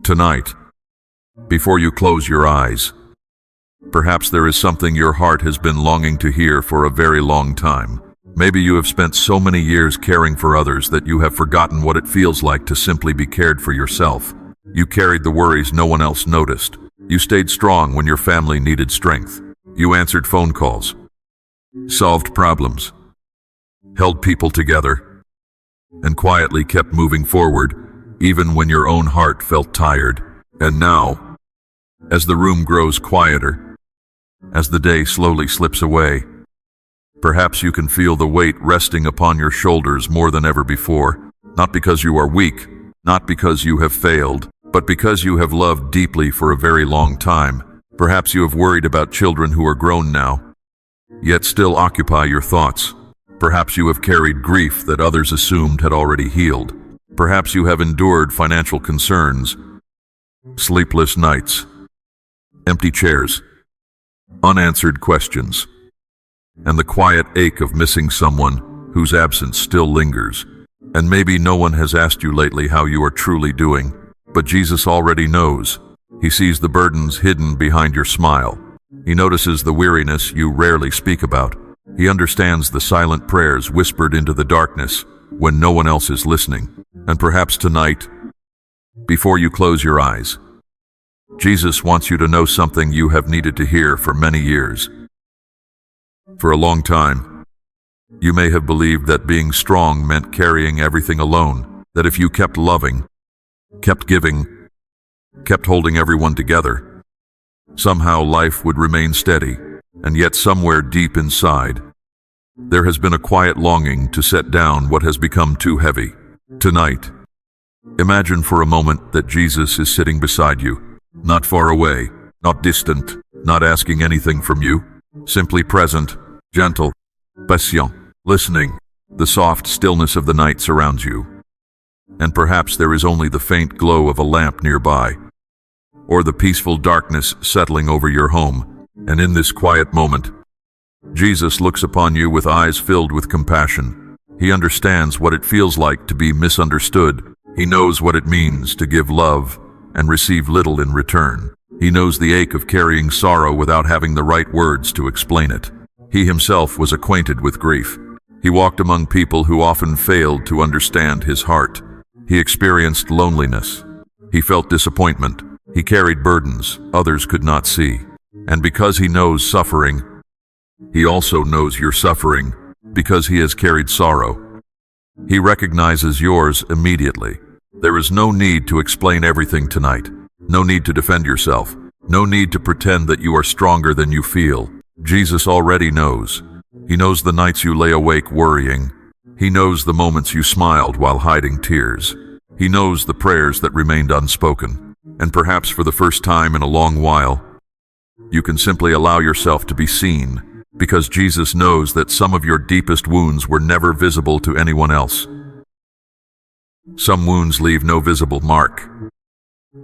Tonight, before you close your eyes, perhaps there is something your heart has been longing to hear for a very long time. Maybe you have spent so many years caring for others that you have forgotten what it feels like to simply be cared for yourself. You carried the worries no one else noticed. You stayed strong when your family needed strength. You answered phone calls, solved problems, held people together, and quietly kept moving forward, even when your own heart felt tired. And now, as the room grows quieter, as the day slowly slips away, perhaps you can feel the weight resting upon your shoulders more than ever before, not because you are weak, not because you have failed, but because you have loved deeply for a very long time. Perhaps you have worried about children who are grown now, yet still occupy your thoughts. Perhaps you have carried grief that others assumed had already healed. Perhaps you have endured financial concerns, sleepless nights, empty chairs, unanswered questions, and the quiet ache of missing someone whose absence still lingers. And maybe no one has asked you lately how you are truly doing, but Jesus already knows. He sees the burdens hidden behind your smile. He notices the weariness you rarely speak about. He understands the silent prayers whispered into the darkness when no one else is listening. And perhaps tonight, before you close your eyes, Jesus wants you to know something you have needed to hear for many years. For a long time, you may have believed that being strong meant carrying everything alone, that if you kept loving, kept giving, kept holding everyone together, somehow life would remain steady. And yet somewhere deep inside, there has been a quiet longing to set down what has become too heavy. Tonight, imagine for a moment that Jesus is sitting beside you, not far away, not distant, not asking anything from you, simply present, gentle, patient, listening. The soft stillness of the night surrounds you, and perhaps there is only the faint glow of a lamp nearby, or the peaceful darkness settling over your home. And in this quiet moment, Jesus looks upon you with eyes filled with compassion. He understands what it feels like to be misunderstood. He knows what it means to give love and receive little in return. He knows the ache of carrying sorrow without having the right words to explain it. He himself was acquainted with grief. He walked among people who often failed to understand his heart. He experienced loneliness. He felt disappointment. He carried burdens others could not see. And because he knows suffering, he also knows your suffering, because he has carried sorrow. He recognizes yours immediately. There is no need to explain everything tonight. No need to defend yourself. No need to pretend that you are stronger than you feel. Jesus already knows. He knows the nights you lay awake worrying. He knows the moments you smiled while hiding tears. He knows the prayers that remained unspoken. And perhaps for the first time in a long while, you can simply allow yourself to be seen, because Jesus knows that some of your deepest wounds were never visible to anyone else. Some wounds leave no visible mark,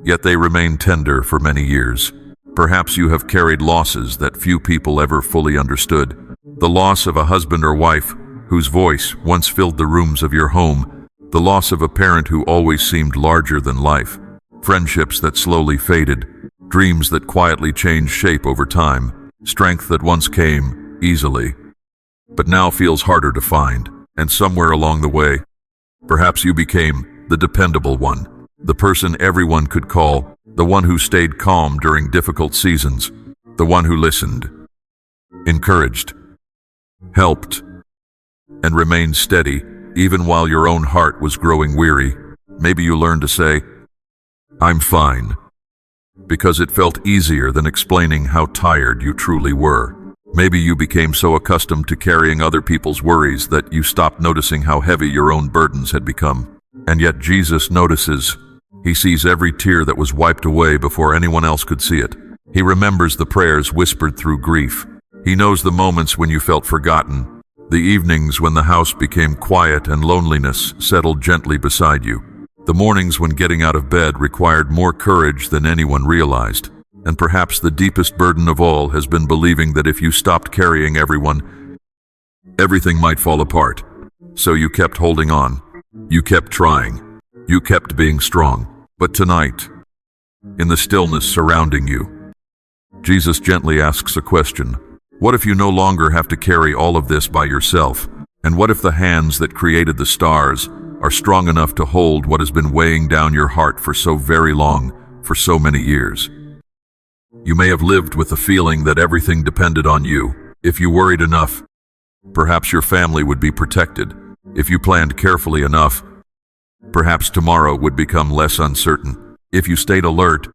yet they remain tender for many years. Perhaps you have carried losses that few people ever fully understood. The loss of a husband or wife whose voice once filled the rooms of your home, the loss of a parent who always seemed larger than life, friendships that slowly faded, dreams that quietly changed shape over time, strength that once came easily, but now feels harder to find. And somewhere along the way, perhaps you became the dependable one, the person everyone could call, the one who stayed calm during difficult seasons, the one who listened, encouraged, helped, and remained steady even while your own heart was growing weary. Maybe you learned to say, "I'm fine," because it felt easier than explaining how tired you truly were. Maybe you became so accustomed to carrying other people's worries that you stopped noticing how heavy your own burdens had become. And yet Jesus notices. He sees every tear that was wiped away before anyone else could see it. He remembers the prayers whispered through grief. He knows the moments when you felt forgotten, the evenings when the house became quiet and loneliness settled gently beside you, the mornings when getting out of bed required more courage than anyone realized. And perhaps the deepest burden of all has been believing that if you stopped carrying everyone, everything might fall apart. So you kept holding on. You kept trying. You kept being strong. But tonight, in the stillness surrounding you. Jesus gently asks a question. What if you no longer have to carry all of this by yourself? And what if the hands that created the stars are strong enough to hold what has been weighing down your heart for so very long, for so many years? You may have lived with the feeling that everything depended on you. If you worried enough, perhaps your family would be protected. If you planned carefully enough, perhaps tomorrow would become less uncertain. If you stayed alert,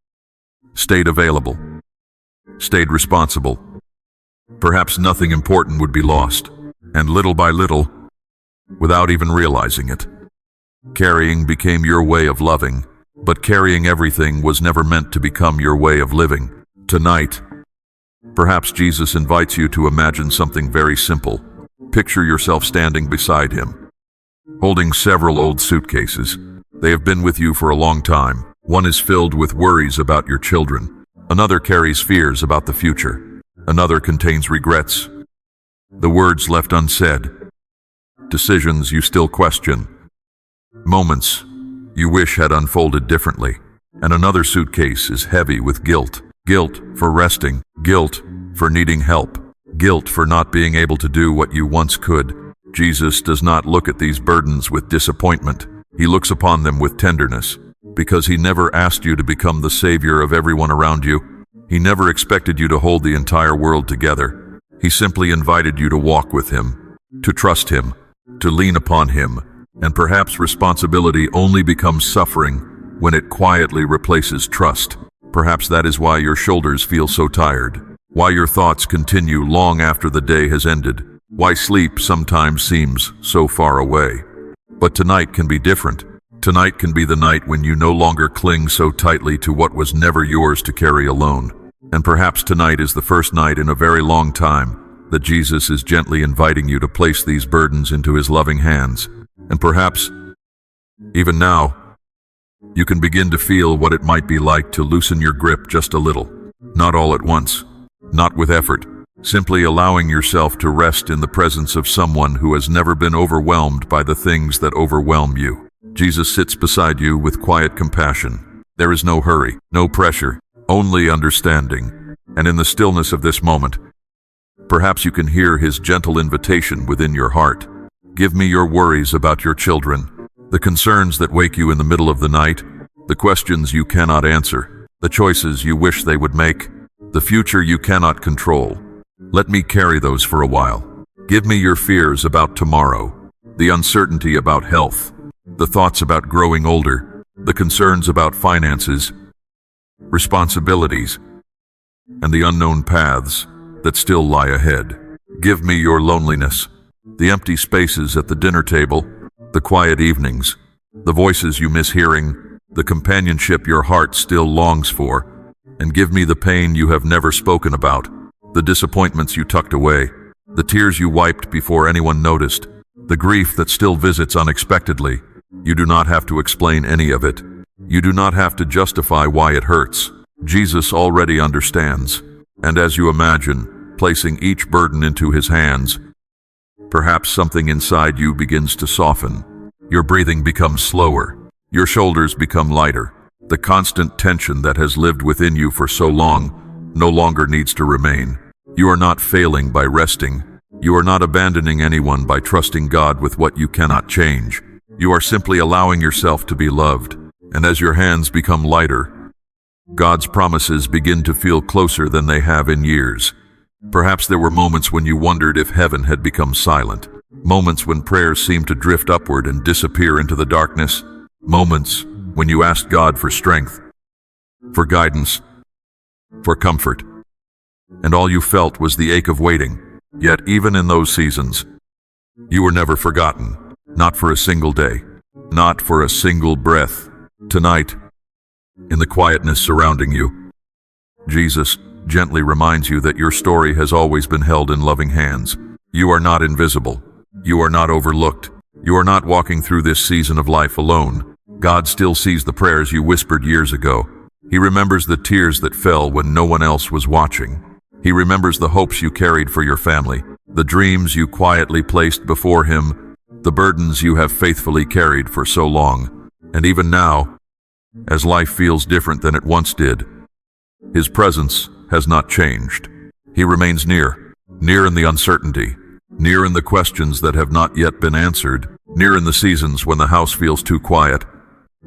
stayed available, stayed responsible, perhaps nothing important would be lost. And little by little, without even realizing it, carrying became your way of loving. But carrying everything was never meant to become your way of living. Tonight, perhaps Jesus invites you to imagine something very simple. Picture yourself standing beside him, holding several old suitcases. They have been with you for a long time. One is filled with worries about your children. Another carries fears about the future. Another contains regrets, the words left unsaid, decisions you still question, moments you wish had unfolded differently. And another suitcase is heavy with guilt. Guilt for resting, guilt for needing help, guilt for not being able to do what you once could. Jesus does not look at these burdens with disappointment. He looks upon them with tenderness, because he never asked you to become the savior of everyone around you. He never expected you to hold the entire world together. He simply invited you to walk with him, to trust him, to lean upon him. And perhaps responsibility only becomes suffering when it quietly replaces trust. Perhaps that is why your shoulders feel so tired, why your thoughts continue long after the day has ended, why sleep sometimes seems so far away. But tonight can be different. Tonight can be the night when you no longer cling so tightly to what was never yours to carry alone. And perhaps tonight is the first night in a very long time that Jesus is gently inviting you to place these burdens into his loving hands. And perhaps, even now, you can begin to feel what it might be like to loosen your grip just a little. Not all at once, not with effort, simply allowing yourself to rest in the presence of someone who has never been overwhelmed by the things that overwhelm you. Jesus sits beside you with quiet compassion. There is no hurry, no pressure, only understanding. And in the stillness of this moment, perhaps you can hear his gentle invitation within your heart. Give me your worries about your children, the concerns that wake you in the middle of the night, the questions you cannot answer, the choices you wish they would make, the future you cannot control. Let me carry those for a while. Give me your fears about tomorrow, the uncertainty about health, the thoughts about growing older, the concerns about finances, responsibilities, and the unknown paths that still lie ahead. Give me your loneliness, the empty spaces at the dinner table, the quiet evenings, the voices you miss hearing, the companionship your heart still longs for, and give me the pain you have never spoken about, the disappointments you tucked away, the tears you wiped before anyone noticed, the grief that still visits unexpectedly. You do not have to explain any of it. You do not have to justify why it hurts. Jesus already understands, and as you imagine, placing each burden into his hands, perhaps something inside you begins to soften. Your breathing becomes slower. Your shoulders become lighter. The constant tension that has lived within you for so long no longer needs to remain. You are not failing by resting. You are not abandoning anyone by trusting God with what you cannot change. You are simply allowing yourself to be loved. And as your hands become lighter, God's promises begin to feel closer than they have in years. Perhaps there were moments when you wondered if heaven had become silent. Moments when prayers seemed to drift upward and disappear into the darkness. Moments when you asked God for strength, for guidance, for comfort. And all you felt was the ache of waiting. Yet even in those seasons, you were never forgotten. Not for a single day. Not for a single breath. Tonight, in the quietness surrounding you, Jesus gently reminds you that your story has always been held in loving hands. You are not invisible. You are not overlooked. You are not walking through this season of life alone. God still sees the prayers you whispered years ago. He remembers the tears that fell when no one else was watching. He remembers the hopes you carried for your family, the dreams you quietly placed before him, the burdens you have faithfully carried for so long. And even now, as life feels different than it once did. His presence has not changed. He remains near, near in the uncertainty, near in the questions that have not yet been answered, near in the seasons when the house feels too quiet,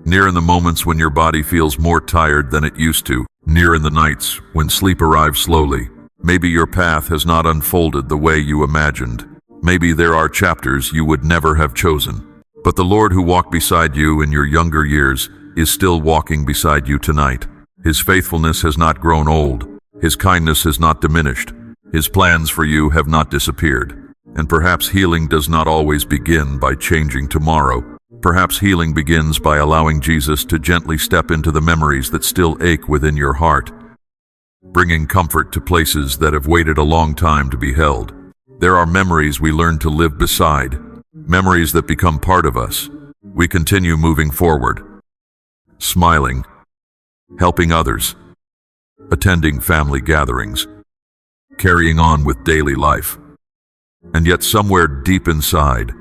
near in the moments when your body feels more tired than it used to, near in the nights when sleep arrives slowly. Maybe your path has not unfolded the way you imagined. Maybe there are chapters you would never have chosen. But the Lord who walked beside you in your younger years is still walking beside you tonight. His faithfulness has not grown old. His kindness has not diminished. His plans for you have not disappeared. And perhaps healing does not always begin by changing tomorrow. Perhaps healing begins by allowing Jesus to gently step into the memories that still ache within your heart, bringing comfort to places that have waited a long time to be held. There are memories we learn to live beside, memories that become part of us. We continue moving forward, smiling, helping others, attending family gatherings, carrying on with daily life. And yet somewhere deep inside,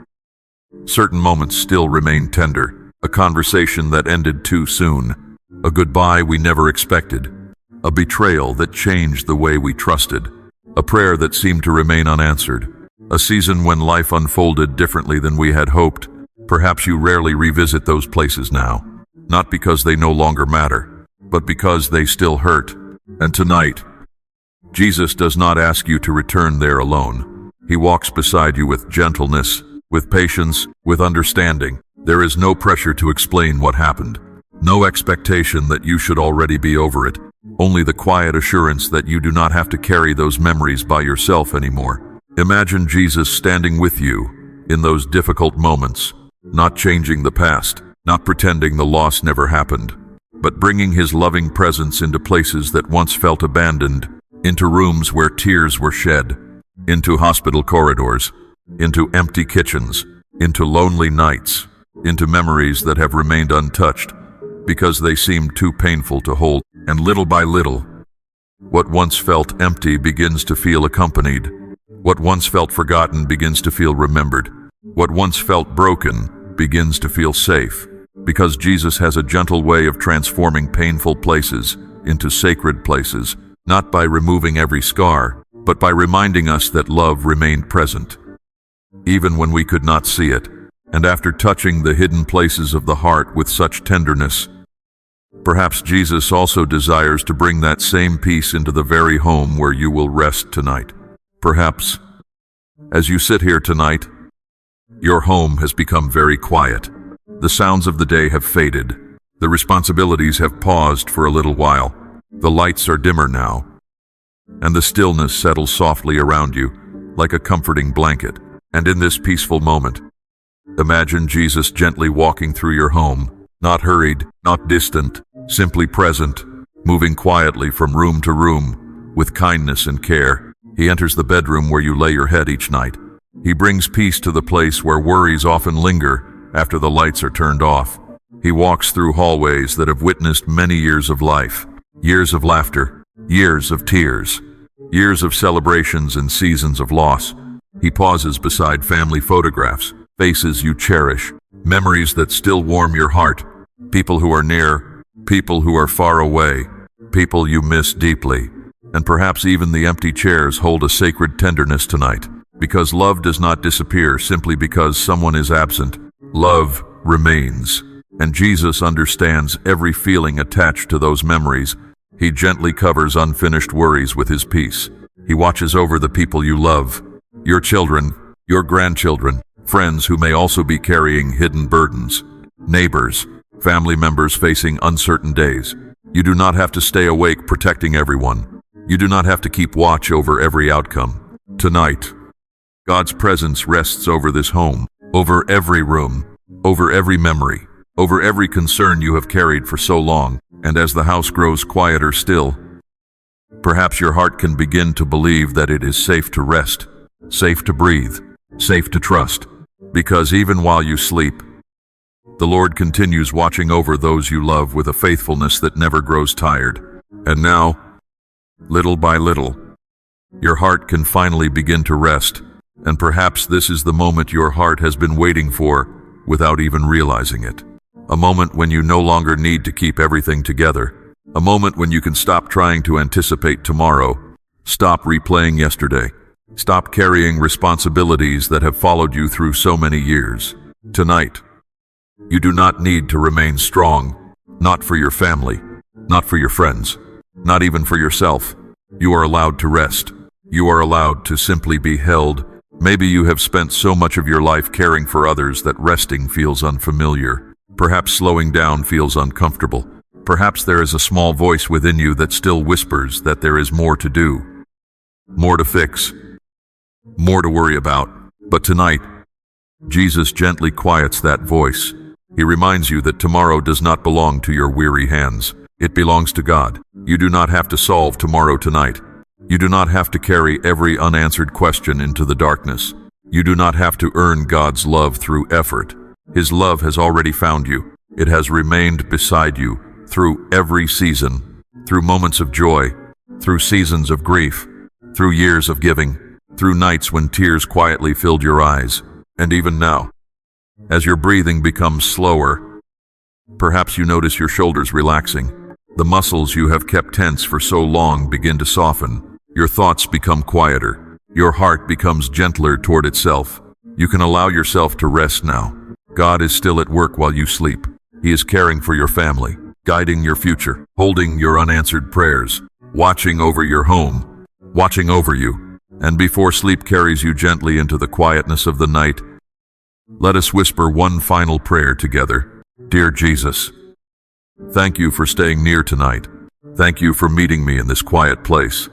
certain moments still remain tender. A conversation that ended too soon, a goodbye we never expected, a betrayal that changed the way we trusted, a prayer that seemed to remain unanswered, a season when life unfolded differently than we had hoped. Perhaps you rarely revisit those places now, not because they no longer matter, but because they still hurt. And tonight, Jesus does not ask you to return there alone. He walks beside you with gentleness, with patience, with understanding. There is no pressure to explain what happened, no expectation that you should already be over it, only the quiet assurance that you do not have to carry those memories by yourself anymore. Imagine Jesus standing with you in those difficult moments, not changing the past, not pretending the loss never happened, but bringing his loving presence into places that once felt abandoned, into rooms where tears were shed, into hospital corridors, into empty kitchens, into lonely nights, into memories that have remained untouched because they seemed too painful to hold. And little by little, what once felt empty begins to feel accompanied. What once felt forgotten begins to feel remembered. What once felt broken begins to feel safe, because Jesus has a gentle way of transforming painful places into sacred places, not by removing every scar, but by reminding us that love remained present, even when we could not see it. And after touching the hidden places of the heart with such tenderness, perhaps Jesus also desires to bring that same peace into the very home where you will rest tonight. Perhaps, as you sit here tonight, your home has become very quiet. The sounds of the day have faded. The responsibilities have paused for a little while. The lights are dimmer now, and the stillness settles softly around you like a comforting blanket. And in this peaceful moment, imagine Jesus gently walking through your home, not hurried, not distant, simply present, moving quietly from room to room with kindness and care. He enters the bedroom where you lay your head each night. He brings peace to the place where worries often linger after the lights are turned off. He walks through hallways that have witnessed many years of life, years of laughter, years of tears, years of celebrations and seasons of loss. He pauses beside family photographs, faces you cherish, memories that still warm your heart, people who are near, people who are far away, people you miss deeply. And perhaps even the empty chairs hold a sacred tenderness tonight, because love does not disappear simply because someone is absent. Love remains, and Jesus understands every feeling attached to those memories. He gently covers unfinished worries with his peace. He watches over the people you love, your children, your grandchildren, friends who may also be carrying hidden burdens, neighbors, family members facing uncertain days. You do not have to stay awake protecting everyone. You do not have to keep watch over every outcome. Tonight, God's presence rests over this home, over every room, over every memory, over every concern you have carried for so long. And as the house grows quieter still, perhaps your heart can begin to believe that it is safe to rest, safe to breathe, safe to trust. Because even while you sleep, the Lord continues watching over those you love with a faithfulness that never grows tired. And now, little by little, your heart can finally begin to rest. And perhaps this is the moment your heart has been waiting for without even realizing it. A moment when you no longer need to keep everything together. A moment when you can stop trying to anticipate tomorrow. Stop replaying yesterday. Stop carrying responsibilities that have followed you through so many years. Tonight, you do not need to remain strong, not for your family, not for your friends, not even for yourself. You are allowed to rest. You are allowed to simply be held. Maybe you have spent so much of your life caring for others that resting feels unfamiliar. Perhaps slowing down feels uncomfortable. Perhaps there is a small voice within you that still whispers that there is more to do, more to fix, more to worry about. But tonight, Jesus gently quiets that voice. He reminds you that tomorrow does not belong to your weary hands. It belongs to God. You do not have to solve tomorrow tonight. You do not have to carry every unanswered question into the darkness. You do not have to earn God's love through effort. His love has already found you. It has remained beside you through every season, through moments of joy, through seasons of grief, through years of giving, through nights when tears quietly filled your eyes, and even now, as your breathing becomes slower, perhaps you notice your shoulders relaxing. The muscles you have kept tense for so long begin to soften. Your thoughts become quieter. Your heart becomes gentler toward itself. You can allow yourself to rest now. God is still at work while you sleep. He is caring for your family, guiding your future, holding your unanswered prayers, watching over your home, watching over you. And before sleep carries you gently into the quietness of the night, let us whisper one final prayer together. Dear Jesus, thank you for staying near tonight. Thank you for meeting me in this quiet place,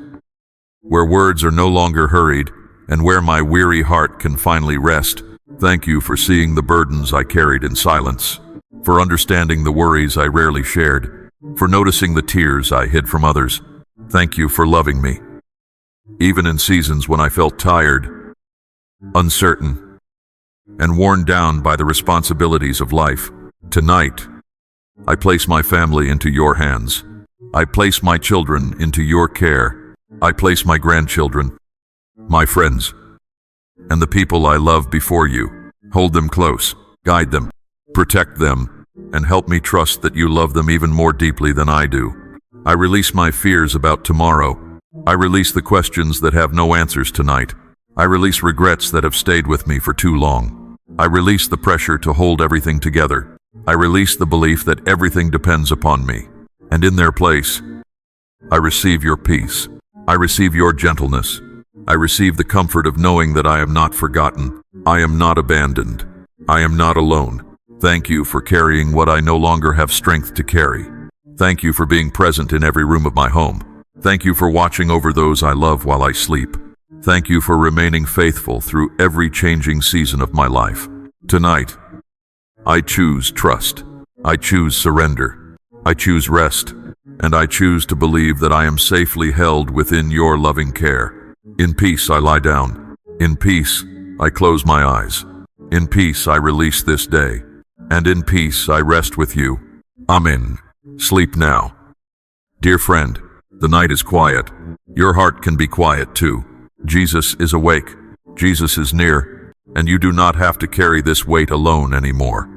where words are no longer hurried and where my weary heart can finally rest. Thank you for seeing the burdens I carried in silence, for understanding the worries I rarely shared, for noticing the tears I hid from others. Thank you for loving me, even in seasons when I felt tired, uncertain, and worn down by the responsibilities of life. Tonight, I place my family into your hands. I place my children into your care. I place my grandchildren, my friends, and the people I love before you. Hold them close, guide them, protect them, and help me trust that you love them even more deeply than I do. I release my fears about tomorrow. I release the questions that have no answers tonight. I release regrets that have stayed with me for too long. I release the pressure to hold everything together. I release the belief that everything depends upon me. And in their place, I receive your peace. I receive your gentleness. I receive the comfort of knowing that I am not forgotten. I am not abandoned. I am not alone. Thank you for carrying what I no longer have strength to carry. Thank you for being present in every room of my home. Thank you for watching over those I love while I sleep. Thank you for remaining faithful through every changing season of my life. Tonight, I choose trust. I choose surrender. I choose rest. And I choose to believe that I am safely held within your loving care. In peace I lie down. In peace I close my eyes. In peace I release this day. And in peace I rest with you. Amen. Sleep now. Dear friend, the night is quiet. Your heart can be quiet too. Jesus is awake. Jesus is near. And you do not have to carry this weight alone anymore.